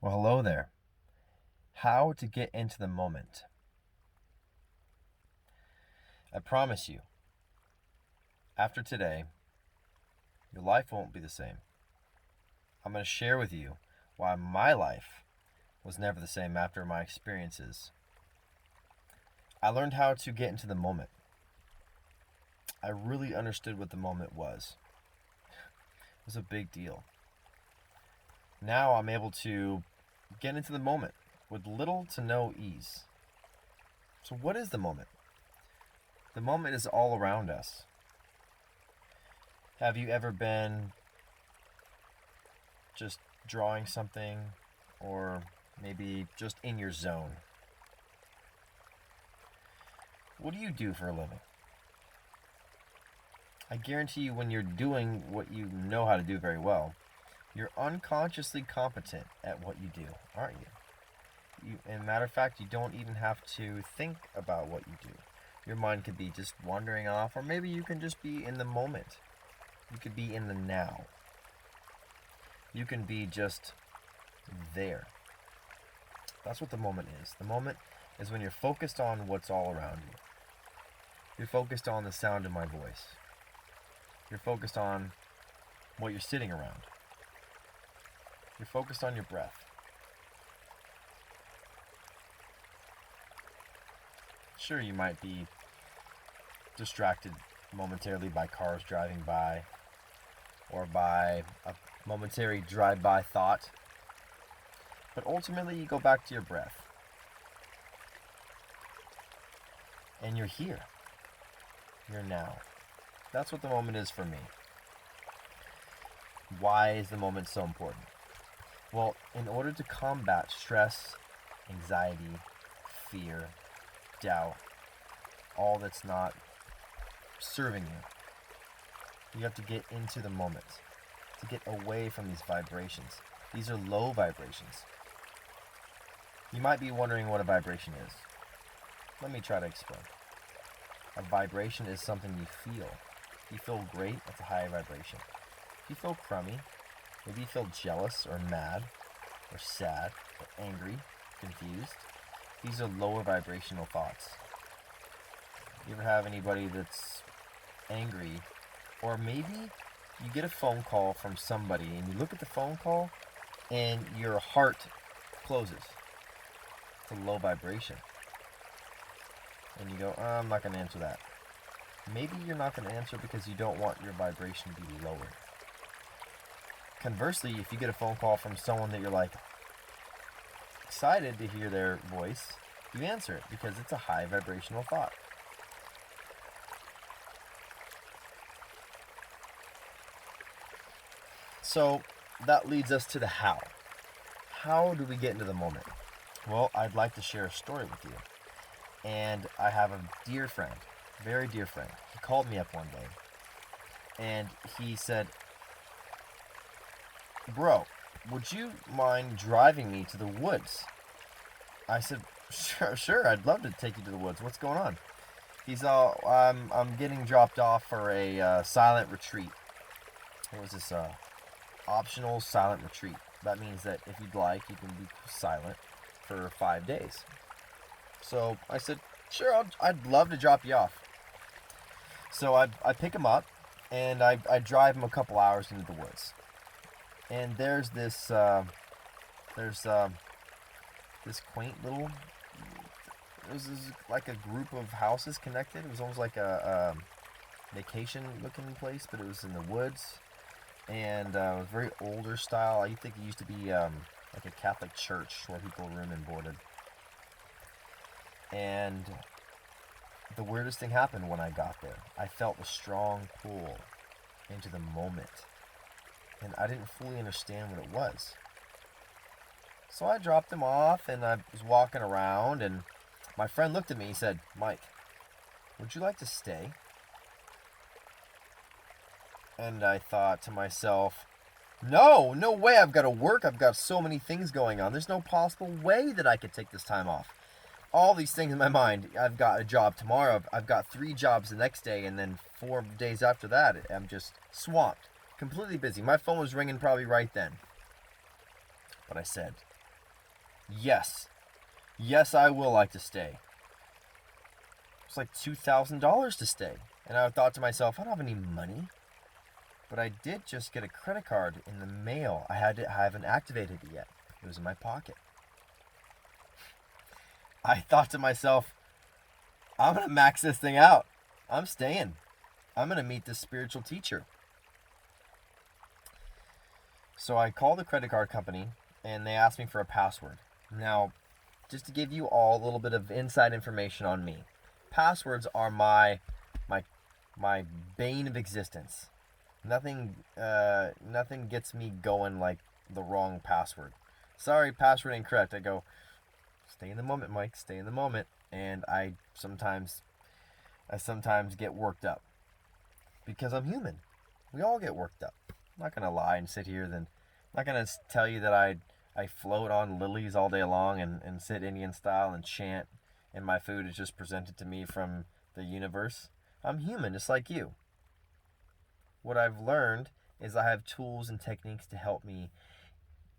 Well, hello there. How to get into the moment. I promise you, after today, your life won't be the same. I'm going to share with you why my life was never the same after my experiences. I learned how to get into the moment. I really understood what the moment was. It was a big deal. Now I'm able to get into the moment with little to no ease. So, what is the moment? The moment is all around us. Have you ever been just drawing something or maybe just in your zone? What do you do for a living? I guarantee you, when you're doing what you know how to do very well, you're unconsciously competent at what you do, aren't you? And matter of fact, you don't even have to think about what you do. Your mind could be just wandering off, or maybe you can just be in the moment. You could be in the now. You can be just there. That's what the moment is. The moment is when you're focused on what's all around you. You're focused on the sound of my voice. You're focused on what you're sitting around. You're focused on your breath. Sure, you might be distracted momentarily by cars driving by or by a momentary drive-by thought, but ultimately you go back to your breath and you're here. You're now. That's what the moment is for me. Why is the moment so important? Well, in order to combat stress, anxiety, fear, doubt, all that's not serving you have to get into the moment, to get away from these vibrations. These are low vibrations. You might be wondering what a vibration is. Let me try to explain. A vibration is something you feel. If you feel great, that's a high vibration. If you feel crummy, maybe you feel jealous or mad or sad or angry, confused, these are lower vibrational thoughts. You ever have anybody that's angry, or maybe you get a phone call from somebody and you look at the phone call and your heart closes? It's a low vibration. And you go, I'm not going to answer that. Maybe you're not going to answer because you don't want your vibration to be lowered. Conversely, if you get a phone call from someone that you're like excited to hear their voice, you answer it because it's a high vibrational thought. So that leads us to the how. How do we get into the moment? Well, I'd like to share a story with you. And I have a dear friend, very dear friend. He called me up one day and he said, "Bro, would you mind driving me to the woods?" I said, sure, I'd love to take you to the woods. What's going on?" He's all, I'm getting dropped off for a silent retreat. It was this optional silent retreat. That means that if you'd like, you can be silent for 5 days. So I said, sure, I'd love to drop you off. So I pick him up and I drive him a couple hours into the woods. And there's this this quaint little, it was like a group of houses connected. It was almost like a vacation looking place, but it was in the woods. And it was very older style. I think it used to be like a Catholic church where people room and boarded. And the weirdest thing happened when I got there. I felt a strong pull into the moment. And I didn't fully understand what it was. So I dropped him off and I was walking around and my friend looked at me and said, "Mike, would you like to stay?" And I thought to myself, no way, I've got to work. I've got so many things going on. There's no possible way that I could take this time off. All these things in my mind. I've got a job tomorrow. I've got 3 jobs the next day, and then 4 days after that, I'm just swamped, completely busy. My phone was ringing probably right then. But I said, Yes. Yes, I will like to stay. It's like $2,000 to stay. And I thought to myself, I don't have any money. But I did just get a credit card in the mail. I haven't activated it yet. It was in my pocket. I thought to myself, I'm going to max this thing out. I'm staying. I'm going to meet this spiritual teacher. So I called the credit card company and they asked me for a password. Now, just to give you all a little bit of inside information on me, passwords are my bane of existence. Nothing gets me going like the wrong password. Sorry, password incorrect. I go, stay in the moment, Mike. Stay in the moment. And I sometimes get worked up because I'm human. We all get worked up. I'm not gonna lie and sit here. I'm not gonna tell you that I float on lilies all day long and sit Indian style and chant, and my food is just presented to me from the universe. I'm human, just like you. What I've learned is I have tools and techniques to help me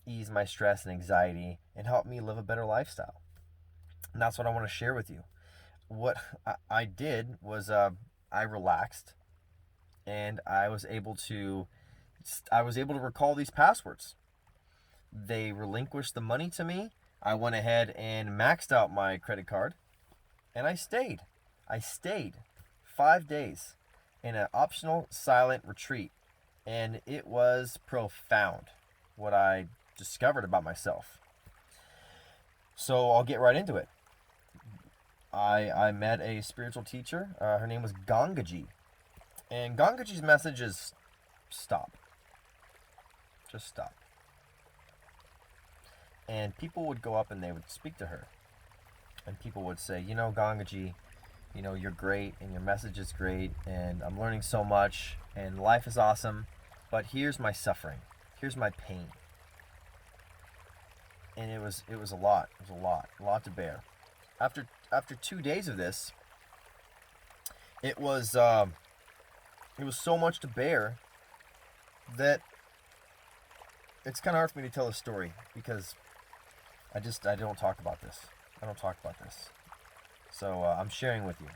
ease my stress and anxiety and help me live a better lifestyle. And that's what I want to share with you. What I did was I relaxed and I was able to recall these passwords. They relinquished the money to me. I went ahead and maxed out my credit card and I stayed. I stayed 5 days in an optional silent retreat, and it was profound what I discovered about myself. So I'll get right into it. I met a spiritual teacher. Her name was Gangaji. And Gangaji's message is stop. Just stop. And people would go up and they would speak to her. And people would say, Gangaji, you're great and your message is great and I'm learning so much and life is awesome, but here's my suffering. Here's my pain. And it was a lot. It was a lot to bear. After 2 days of this, it was so much to bear that it's kind of hard for me to tell a story because I don't talk about this. I don't talk about this. So I'm sharing with you.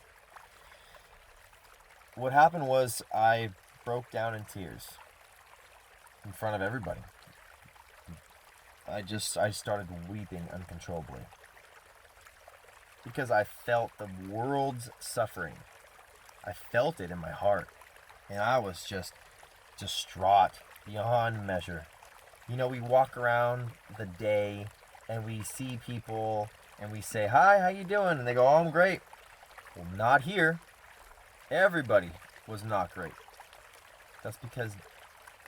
What happened was I broke down in tears in front of everybody. I started weeping uncontrollably because I felt the world's suffering. I felt it in my heart, and I was just distraught beyond measure. We walk around the day and we see people and we say, hi, how you doing? And they go, oh, I'm great. Well, not here. Everybody was not great. That's because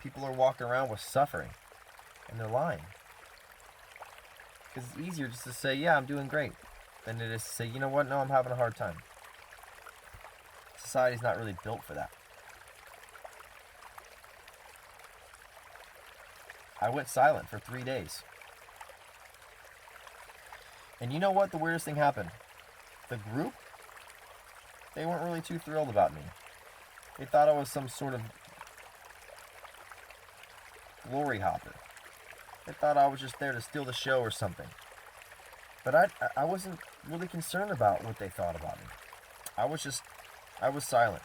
people are walking around with suffering and they're lying. Because it's easier just to say, yeah, I'm doing great, than it is to say, you know what, no, I'm having a hard time. Society's not really built for that. I went silent for 3 days. And you know what? The weirdest thing happened. The group, they weren't really too thrilled about me. They thought I was some sort of glory hopper. They thought I was just there to steal the show or something. But I wasn't really concerned about what they thought about me. I was silent.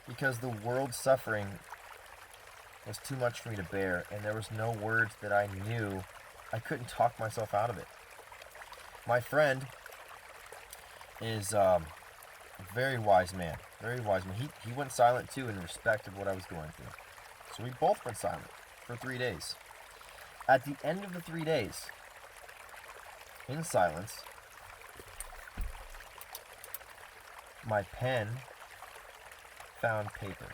Because the world's suffering was too much for me to bear, and there was no words that I knew. I couldn't talk myself out of it. My friend is a very wise man. Very wise man. He went silent too in respect of what I was going through. So we both went silent for 3 days. At the end of the 3 days, in silence, my pen found paper.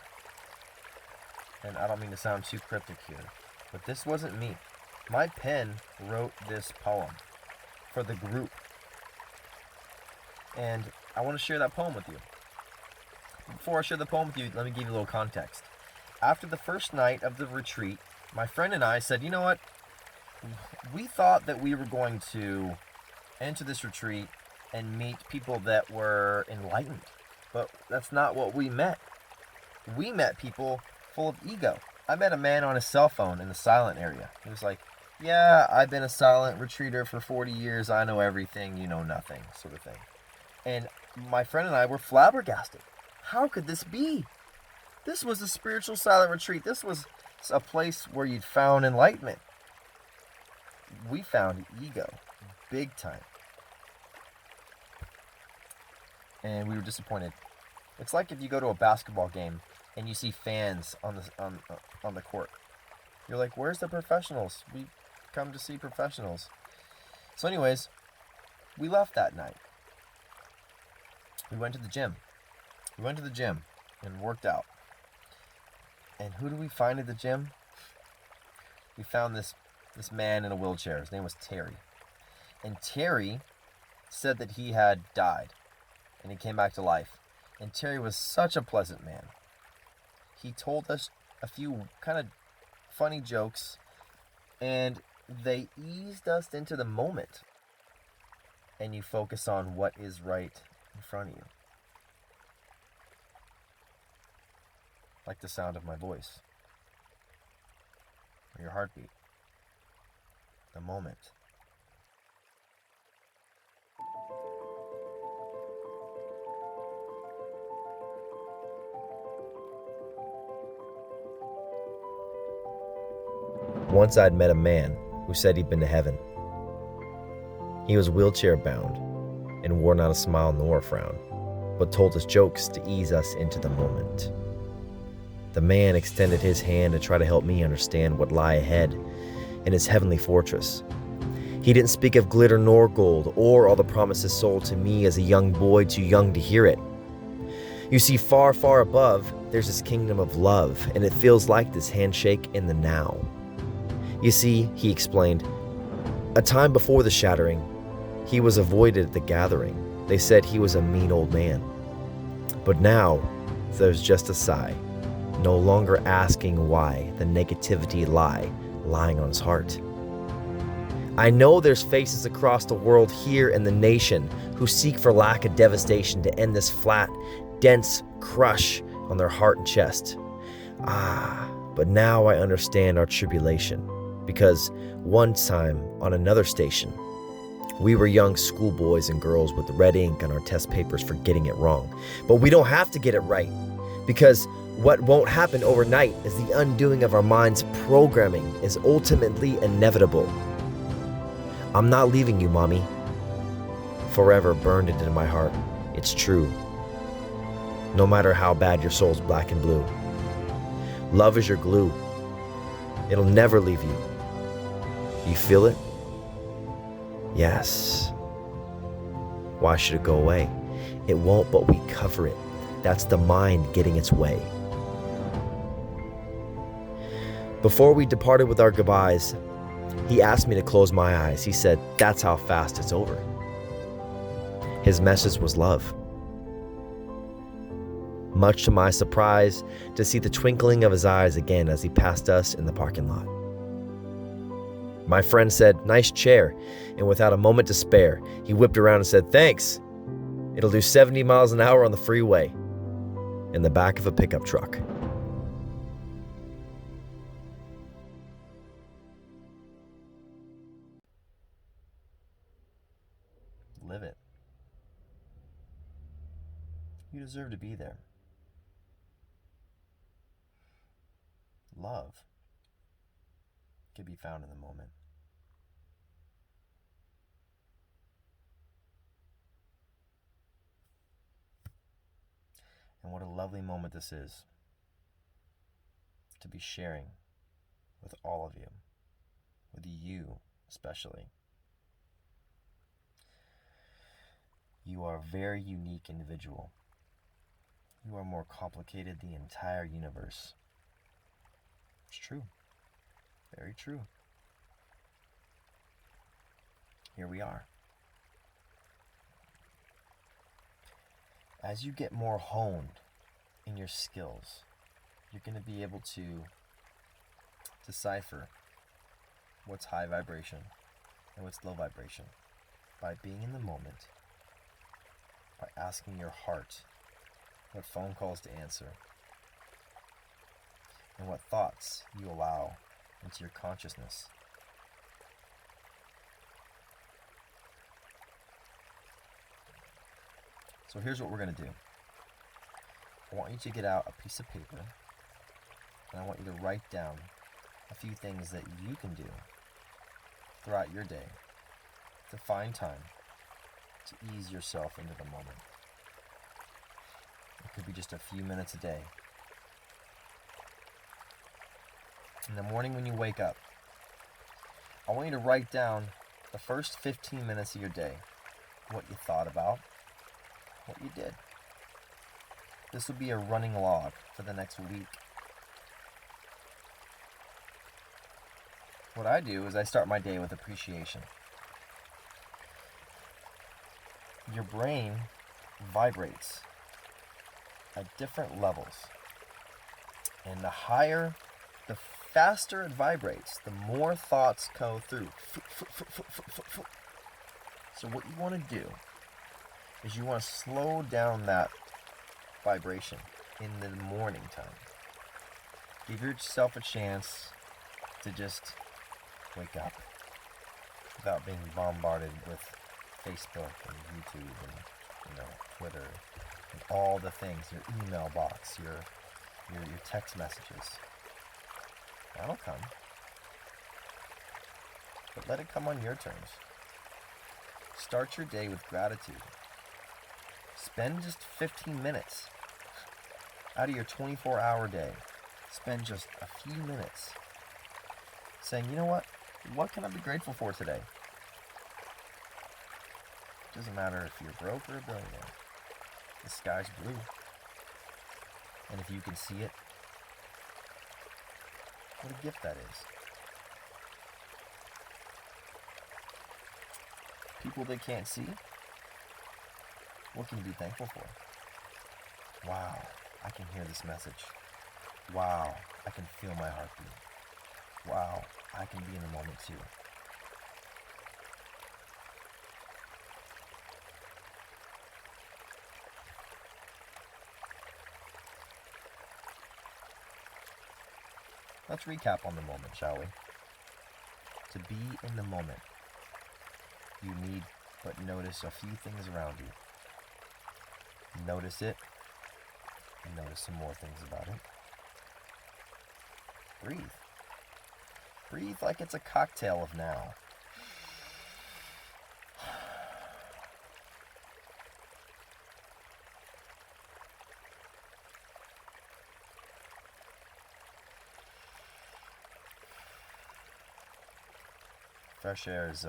And I don't mean to sound too cryptic here, but this wasn't me. My pen wrote this poem for the group. And I want to share that poem with you. Before I share the poem with you, let me give you a little context. After the first night of the retreat, my friend and I said, you know what? We thought that we were going to enter this retreat and meet people that were enlightened. But that's not what we met. We met people full of ego. I met a man on his cell phone in the silent area. He was like, yeah, I've been a silent retreater for 40 years. I know everything, you know nothing, sort of thing. And my friend and I were flabbergasted. How could this be? This was a spiritual silent retreat. This was a place where you'd found enlightenment. We found ego, big time. And we were disappointed. It's like if you go to a basketball game and you see fans on the court. You're like, where's the professionals? We come to see professionals. So anyways, we left that night. We went to the gym. We went to the gym and worked out. And who do we find at the gym? We found this man in a wheelchair. His name was Terry. And Terry said that he had died and he came back to life. And Terry was such a pleasant man. He told us a few kind of funny jokes, and they eased us into the moment. And you focus on what is right in front of you. Like the sound of my voice, or your heartbeat. The moment. Once I'd met a man who said he'd been to heaven. He was wheelchair bound and wore not a smile nor a frown, but told us jokes to ease us into the moment. The man extended his hand to try to help me understand what lay ahead in his heavenly fortress. He didn't speak of glitter nor gold or all the promises sold to me as a young boy too young to hear it. You see, far, far above, there's this kingdom of love, and it feels like this handshake in the now. You see, he explained, a time before the shattering, he was avoided at the gathering. They said he was a mean old man. But now, there's just a sigh, no longer asking why the negativity lying on his heart. I know there's faces across the world here in the nation who seek for lack of devastation to end this flat, dense crush on their heart and chest. But now I understand our tribulation, because one time on another station, we were young schoolboys and girls with red ink on our test papers for getting it wrong. But we don't have to get it right, because what won't happen overnight is the undoing of our mind's programming is ultimately inevitable. I'm not leaving you, Mommy. Forever burned into my heart. It's true. No matter how bad your soul's black and blue. Love is your glue. It'll never leave you. You feel it? Yes. Why should it go away? It won't, but we cover it. That's the mind getting its way. Before we departed with our goodbyes, he asked me to close my eyes. He said, that's how fast it's over. His message was love. Much to my surprise, to see the twinkling of his eyes again as he passed us in the parking lot. My friend said, nice chair, and without a moment to spare, he whipped around and said, thanks. It'll do 70 miles an hour on the freeway, in the back of a pickup truck. Live it. You deserve to be there. Love can be found in the moment. And what a lovely moment this is to be sharing with all of you, with you especially. You are a very unique individual. You are more complicated than the entire universe. It's true. Very true. Here we are. As you get more honed in your skills, you're going to be able to decipher what's high vibration and what's low vibration by being in the moment, by asking your heart what phone calls to answer, and what thoughts you allow into your consciousness. So here's what we're going to do. I want you to get out a piece of paper, and I want you to write down a few things that you can do throughout your day to find time to ease yourself into the moment. It could be just a few minutes a day. In the morning when you wake up, I want you to write down the first 15 minutes of your day, what you thought about, what you did. This will be a running log for the next week. What I do is I start my day with appreciation. Your brain vibrates at different levels. And the faster it vibrates, the more thoughts go through. So what you want to do is you want to slow down that vibration in the morning time. Give yourself a chance to just wake up without being bombarded with Facebook and YouTube and Twitter and all the things, your email box, your text messages. That'll come. But let it come on your terms. Start your day with gratitude. Spend just 15 minutes out of your 24-hour day. Spend just a few minutes saying, you know what can I be grateful for today? Doesn't matter if you're broke or a billionaire. The sky's blue. And if you can see it, what a gift that is. People they can't see, what can you be thankful for? Wow, I can hear this message. Wow, I can feel my heartbeat. Wow, I can be in the moment too. Let's recap on the moment, shall we? To be in the moment, you need but notice a few things around you. Notice it, and notice some more things about it. Breathe. Breathe like it's a cocktail of now. Fresh air is,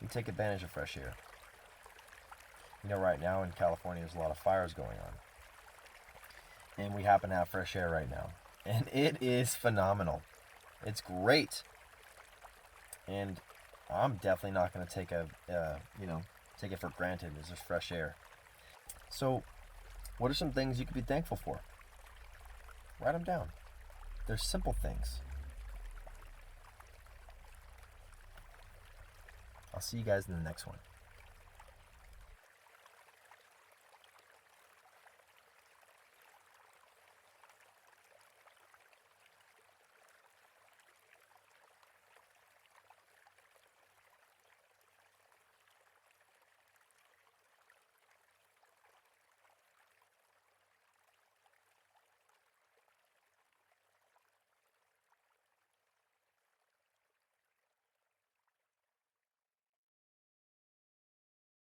you take advantage of fresh air. Right now in California there's a lot of fires going on. And we happen to have fresh air right now. And it is phenomenal. It's great. And I'm definitely not going to take take it for granted. It's just fresh air. So, what are some things you could be thankful for? Write them down. They're simple things. I'll see you guys in the next one.